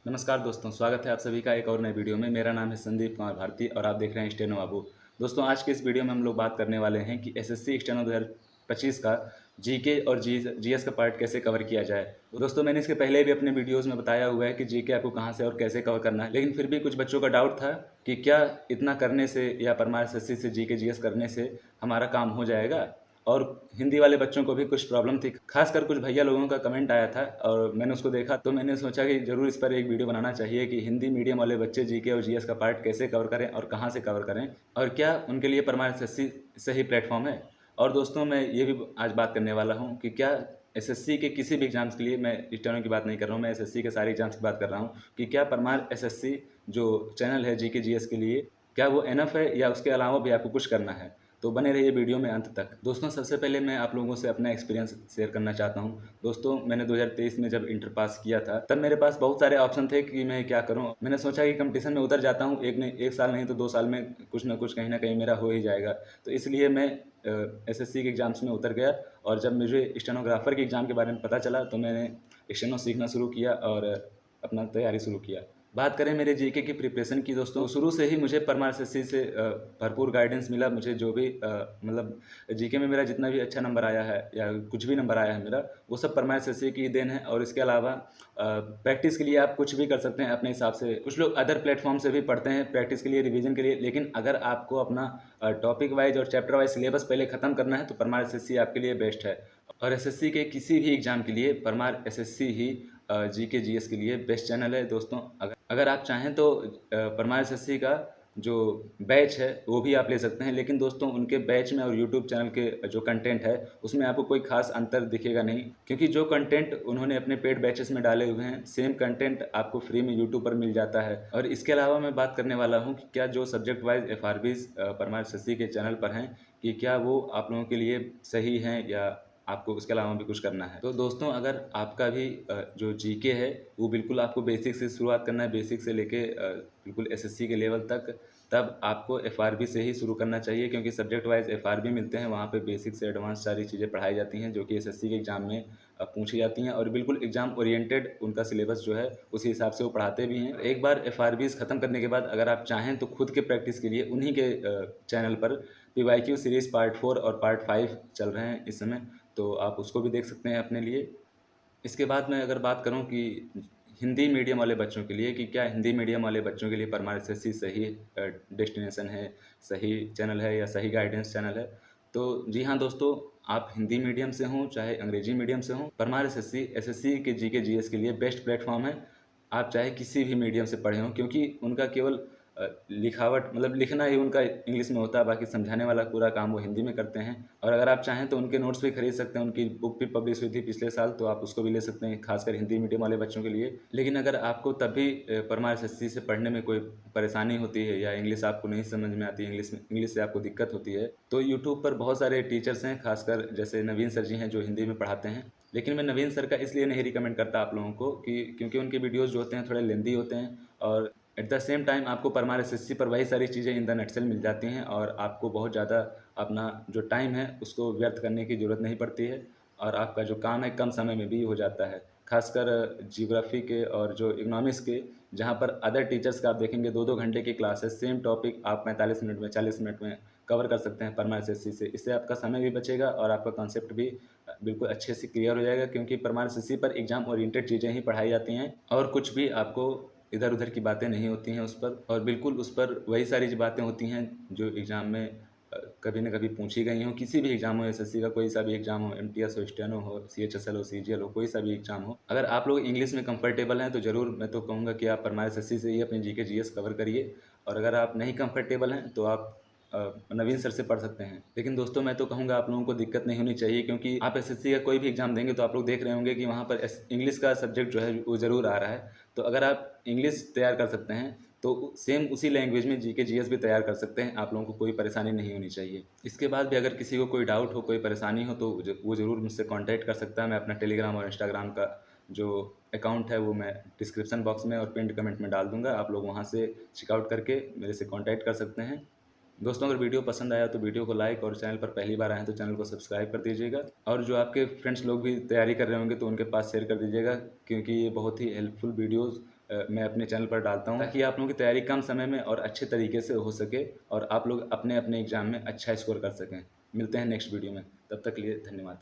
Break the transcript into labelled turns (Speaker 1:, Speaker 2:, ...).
Speaker 1: नमस्कार दोस्तों, स्वागत है आप सभी का एक और नए वीडियो में। मेरा नाम है संदीप कुमार भारती और आप देख रहे हैं स्टेनो बाबू। दोस्तों, आज के इस वीडियो में हम लोग बात करने वाले हैं कि एसएससी स्टेनो 2025 का जीके और जीएस का पार्ट कैसे कवर किया जाए। तो दोस्तों, मैंने इसके पहले भी अपने वीडियोज़ में बताया हुआ है कि जीके आपको कहाँ से और कैसे कवर करना है, लेकिन फिर भी कुछ बच्चों का डाउट था कि क्या इतना करने से या परमार एसएससी से जीके जीएस करने से हमारा काम हो जाएगा। और हिंदी वाले बच्चों को भी कुछ प्रॉब्लम थी, खासकर कुछ भैया लोगों का कमेंट आया था और मैंने उसको देखा तो मैंने सोचा कि ज़रूर इस पर एक वीडियो बनाना चाहिए कि हिंदी मीडियम वाले बच्चे जीके और जीएस का पार्ट कैसे कवर करें और कहाँ से कवर करें और क्या उनके लिए परमार एसएससी सही प्लेटफॉर्म है। और दोस्तों, मैं ये भी आज बात करने वाला हूँ कि क्या एसएससी के किसी भी एग्जाम्स के लिए, मैं स्टेनो की बात नहीं कर रहा हूँ, मैं एसएससी के सारे एग्जाम्स की बात कर रहा हूँ कि क्या परमार एसएससी जो चैनल है जीके जीएस के लिए, क्या वो एनफ है या उसके अलावा भी आपको कुछ करना है। तो बने रहिए वीडियो में अंत तक। दोस्तों, सबसे पहले मैं आप लोगों से अपना एक्सपीरियंस शेयर करना चाहता हूं। दोस्तों, मैंने 2023 में जब इंटर पास किया था तब मेरे पास बहुत सारे ऑप्शन थे कि मैं क्या करूं। मैंने सोचा कि कंपटीशन में उतर जाता हूं, एक साल नहीं तो 2 साल में कुछ ना कुछ कहीं ना कहीं मेरा हो ही जाएगा। तो इसलिए मैं एसएससी के एग्ज़ाम्स में उतर गया और जब मुझे स्टेनोग्राफर के एग्ज़ाम के बारे में पता चला तो मैंने स्टेनो सीखना शुरू किया और अपना तैयारी शुरू किया। बात करें मेरे जीके की प्रिपरेशन की दोस्तों, शुरू से ही मुझे परमार एसएससी से भरपूर गाइडेंस मिला। मुझे जो भी मतलब जीके में मेरा जितना भी अच्छा नंबर आया है या कुछ भी नंबर आया है मेरा, वो सब परमार एसएससी की देन है। और इसके अलावा प्रैक्टिस के लिए आप कुछ भी कर सकते हैं अपने हिसाब से। कुछ लोग अदर प्लेटफॉर्म से भी पढ़ते हैं प्रैक्टिस के लिए, रिवीजन के लिए, लेकिन अगर आपको अपना टॉपिक वाइज और चैप्टर वाइज सिलेबस पहले ख़त्म करना है तो परमार एसएससी आपके लिए बेस्ट है। और एसएससी के किसी भी एग्ज़ाम के लिए परमार एसएससी ही जीके जीएस के लिए बेस्ट चैनल है। दोस्तों, अगर आप चाहें तो परमार एसएससी का जो बैच है वो भी आप ले सकते हैं, लेकिन दोस्तों उनके बैच में और यूट्यूब चैनल के जो कंटेंट है उसमें आपको कोई खास अंतर दिखेगा नहीं, क्योंकि जो कंटेंट उन्होंने अपने पेड बैचेस में डाले हुए हैं सेम कंटेंट आपको फ्री में यूट्यूब पर मिल जाता है। और इसके अलावा मैं बात करने वाला हूँ कि क्या जो सब्जेक्ट वाइज एफआरबीज परमार एसएससी के चैनल पर हैं कि क्या वो आप लोगों के लिए सही हैं या आपको उसके अलावा भी कुछ करना है। तो दोस्तों, अगर आपका भी जो जीके है वो बिल्कुल आपको बेसिक से शुरुआत करना है, बेसिक से लेके बिल्कुल एसएससी के लेवल तक, तब आपको एफआरबी से ही शुरू करना चाहिए, क्योंकि सब्जेक्ट वाइज एफआरबी मिलते हैं। वहाँ पे बेसिक से एडवांस सारी चीज़ें पढ़ाई जाती हैं जो कि एसएससी के एग्ज़ाम में पूछी जाती हैं और बिल्कुल एग्ज़ाम ओरिएंटेड उनका सिलेबस जो है उसी हिसाब से वो पढ़ाते भी हैं। एक बार एफआरबीज ख़त्म करने के बाद अगर आप चाहें तो खुद के प्रैक्टिस के लिए उन्हीं के चैनल पर पीवाईक्यू सीरीज़ पार्ट 4 और पार्ट 5 चल रहे हैं इस समय, तो आप उसको भी देख सकते हैं अपने लिए। इसके बाद मैं अगर बात करूं कि हिंदी मीडियम वाले बच्चों के लिए, कि क्या हिंदी मीडियम वाले बच्चों के लिए परमार एसएससी सही डेस्टिनेशन है, सही चैनल है या सही गाइडेंस चैनल है। तो जी हाँ दोस्तों, आप हिंदी मीडियम से हों चाहे अंग्रेजी मीडियम से हों, परमार एसएससी एसएससी के जीके जीएस के लिए बेस्ट प्लेटफॉर्म है। आप चाहे किसी भी मीडियम से पढ़े हों, क्योंकि उनका केवल लिखावट मतलब लिखना ही उनका इंग्लिश में होता है, बाकी समझाने वाला पूरा काम वो हिंदी में करते हैं। और अगर आप चाहें तो उनके नोट्स भी खरीद सकते हैं, उनकी बुक भी पब्लिश हुई थी पिछले साल तो आप उसको भी ले सकते हैं, खासकर हिंदी मीडियम वाले बच्चों के लिए। लेकिन अगर आपको तब भी परमार एसएससी से पढ़ने में कोई परेशानी होती है या इंग्लिश आपको नहीं समझ में आती, इंग्लिश से आपको दिक्कत होती है, तो यूट्यूब पर बहुत सारे टीचर्स हैं, खासकर जैसे नवीन सर जी हैं जो हिंदी में पढ़ाते हैं। लेकिन मैं नवीन सर का इसलिए नहीं रिकमेंड करता आप लोगों को कि क्योंकि उनके वीडियोज़ जो होते हैं थोड़े लेंदी होते हैं और एट द सेम टाइम आपको परमार एसएससी पर वही सारी चीज़ें इन द नटसेल मिल जाती हैं और आपको बहुत ज़्यादा अपना जो टाइम है उसको व्यर्थ करने की ज़रूरत नहीं पड़ती है और आपका जो काम है कम समय में भी हो जाता है। खासकर जियोग्राफी के और जो इकोनॉमिक्स के, जहाँ पर अदर टीचर्स का आप देखेंगे 2-2 घंटे की क्लासेस, सेम टॉपिक आप 45 मिनट में 40 मिनट में कवर कर सकते हैं परमार एसएससी से। इससे आपका समय भी बचेगा और आपका कॉन्सेप्ट भी बिल्कुल अच्छे से क्लियर हो जाएगा, क्योंकि परमार एसएससी पर एग्ज़ाम ओरिएंटेड चीज़ें ही पढ़ाई जाती हैं और कुछ भी आपको इधर उधर की बातें नहीं होती हैं उस पर, और बिल्कुल उस पर वही सारी जो बातें होती हैं जो एग्ज़ाम में कभी न कभी पूछी गई हों। किसी भी एग्ज़ाम हो, एसएससी का कोई सा भी एग्ज़ाम हो, एमटीएस हो, स्टेनो हो, सीएचएसएल हो, सीजीएल हो, कोई सा भी एग्ज़ाम हो, अगर आप लोग इंग्लिश में कंफर्टेबल हैं तो ज़रूर मैं तो कहूँगा कि आप परमार एसएससी से ही अपनी जीके जीएस कवर करिए। और अगर आप नहीं कंफर्टेबल हैं तो आप नवीन सर से पढ़ सकते हैं। लेकिन दोस्तों, मैं तो कहूँगा आप लोगों को दिक्कत नहीं होनी चाहिए, क्योंकि आप एसएससी का कोई भी एग्ज़ाम देंगे तो आप लोग देख रहे होंगे कि वहाँ पर इंग्लिश का सब्जेक्ट जो है वो ज़रूर आ रहा है। तो अगर आप इंग्लिश तैयार कर सकते हैं तो सेम उसी लैंग्वेज में जीके जीएस भी तैयार कर सकते हैं, आप लोगों को कोई परेशानी नहीं होनी चाहिए। इसके बाद भी अगर किसी को कोई डाउट हो, कोई परेशानी हो तो वो ज़रूर मुझसे कांटेक्ट कर सकता है। मैं अपना टेलीग्राम और इंस्टाग्राम का जो अकाउंट है वो मैं डिस्क्रिप्शन बॉक्स में और पिन्ड कमेंट में डाल दूँगा, आप लोग वहाँ से चेकआउट करके मेरे से कांटेक्ट कर सकते हैं। दोस्तों, अगर वीडियो पसंद आया तो वीडियो को लाइक, और चैनल पर पहली बार आए हैं तो चैनल को सब्सक्राइब कर दीजिएगा। और जो आपके फ्रेंड्स लोग भी तैयारी कर रहे होंगे तो उनके पास शेयर कर दीजिएगा, क्योंकि ये बहुत ही हेल्पफुल वीडियोज़ मैं अपने चैनल पर डालता हूँ, ताकि आप लोगों की तैयारी कम समय में और अच्छे तरीके से हो सके और आप लोग अपने अपने एग्ज़ाम में अच्छा स्कोर कर सकें। मिलते हैं नेक्स्ट वीडियो में, तब तक के लिए धन्यवाद।